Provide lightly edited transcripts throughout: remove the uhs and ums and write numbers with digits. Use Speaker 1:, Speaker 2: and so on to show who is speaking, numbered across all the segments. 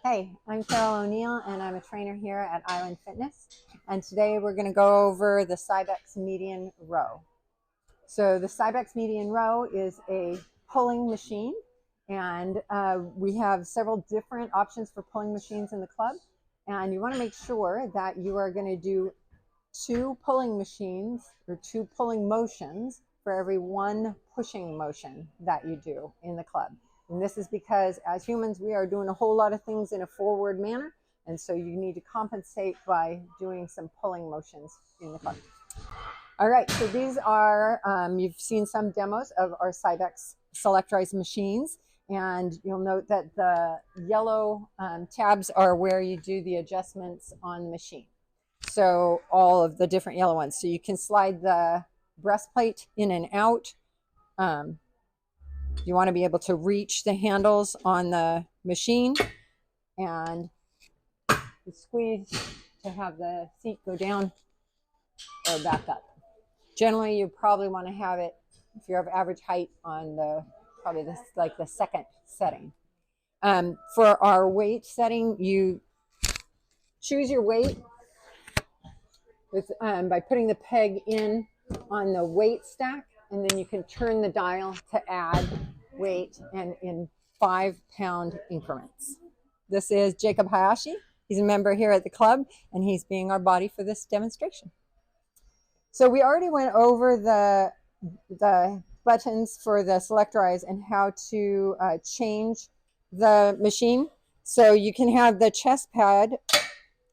Speaker 1: Hey, I'm Carol O'Neill and I'm a trainer here at Island Fitness. And today we're going to go over the Cybex Median Row. So the Cybex Median Row is a pulling machine, and we have several different options for pulling machines in the club. And you want to make sure that you are going to do two pulling machines or two pulling motions for every one pushing motion that you do in the club. And this is because as humans, we are doing a whole lot of things in a forward manner. And so you need to compensate by doing some pulling motions in the club. All right, so these are, you've seen some demos of our Cybex selectorized machines. And you'll note that the yellow tabs are where you do the adjustments on the machine. So all of the different yellow ones. So you can slide the breastplate in and out. You want to be able to reach the handles on the machine, and you squeeze to have the seat go down or back up. Generally, you probably want to have it, if you're of average height, on probably the second setting. For our weight setting, you choose your weight by putting the peg in on the weight stack, and then you can turn the dial to add weight and in 5-pound increments. This is Jacob Hayashi. He's a member here at the club, and he's being our body for this demonstration. So we already went over the buttons for the selectorize and how to change the machine. So you can have the chest pad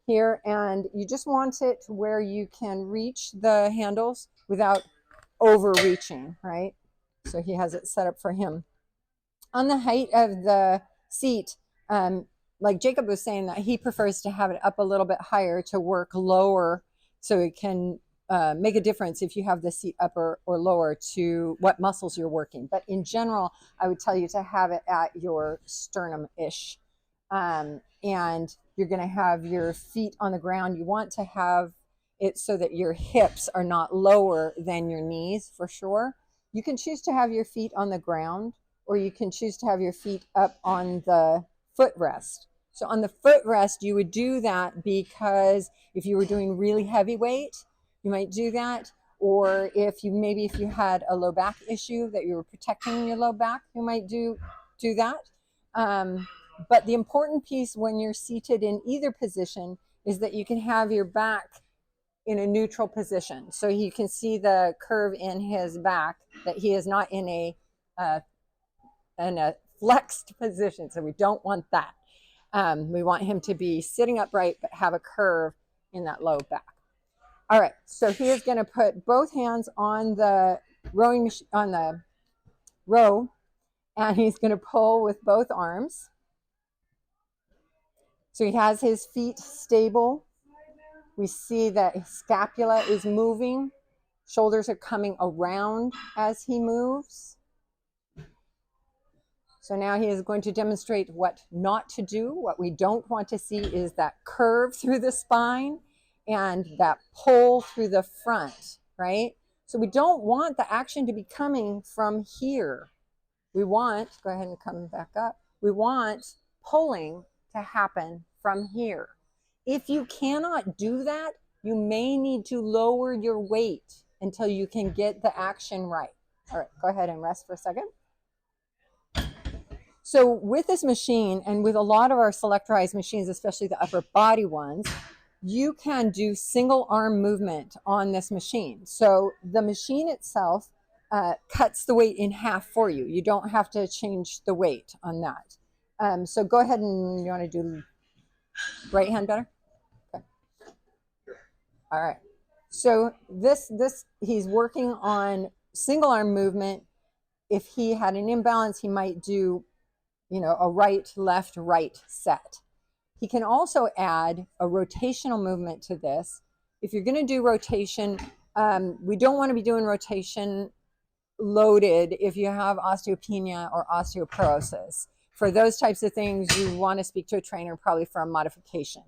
Speaker 1: here, and you just want it where you can reach the handles without overreaching, right? So he has it set up for him. On the height of the seat, like Jacob was saying, that he prefers to have it up a little bit higher to work lower, so it can make a difference if you have the seat upper or lower to what muscles you're working. But in general, I would tell you to have it at your sternum-ish. And you're going to have your feet on the ground. You want to have it so that your hips are not lower than your knees, for sure. You can choose to have your feet on the ground, or you can choose to have your feet up on the footrest. So on the footrest, you would do that because if you were doing really heavy weight, you might do that. Or if you had a low back issue that you were protecting your low back, you might do that. But the important piece when you're seated in either position is that you can have your back in a neutral position. So you can see the curve in his back, that he is not in a flexed position. So we don't want that. We want him to be sitting upright, but have a curve in that low back. All right, so he is going to put both hands on the rowing machine, on the row, and he's going to pull with both arms. So he has his feet stable. We see that his scapula is moving. Shoulders are coming around as he moves. So now he is going to demonstrate what not to do. What we don't want to see is that curve through the spine and that pull through the front, right? So we don't want the action to be coming from here. We want, go ahead and come back up. We want pulling to happen from here. If you cannot do that, you may need to lower your weight until you can get the action right. All right, go ahead and rest for a second. So with this machine, and with a lot of our selectorized machines, especially the upper body ones, you can do single arm movement on this machine. So the machine itself cuts the weight in half for you. You don't have to change the weight on that. So go ahead, and you want to do right hand better? Okay. All right. So this he's working on single arm movement. If he had an imbalance, he might do, a right, left, right set. He can also add a rotational movement to this. If you're going to do rotation, we don't want to be doing rotation loaded if you have osteopenia or osteoporosis. For those types of things, you want to speak to a trainer probably for a modification.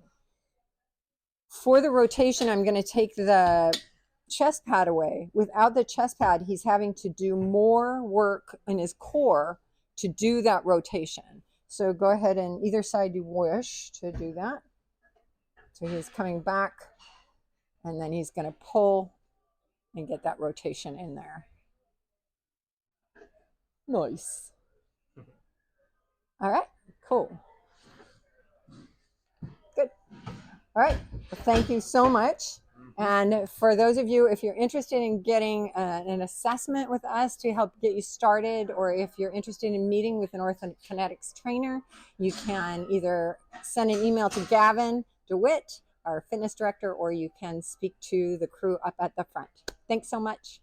Speaker 1: For the rotation, I'm going to take the chest pad away. Without the chest pad, he's having to do more work in his core to do that rotation. So go ahead and either side you wish to do that. So he's coming back, and then he's going to pull and get that rotation in there. Nice. All right, cool. Good. All right, well, thank you so much. And for those of you, if you're interested in getting an assessment with us to help get you started, or if you're interested in meeting with an orthokinetics trainer, you can either send an email to Gavin DeWitt, our fitness director, or you can speak to the crew up at the front. Thanks so much.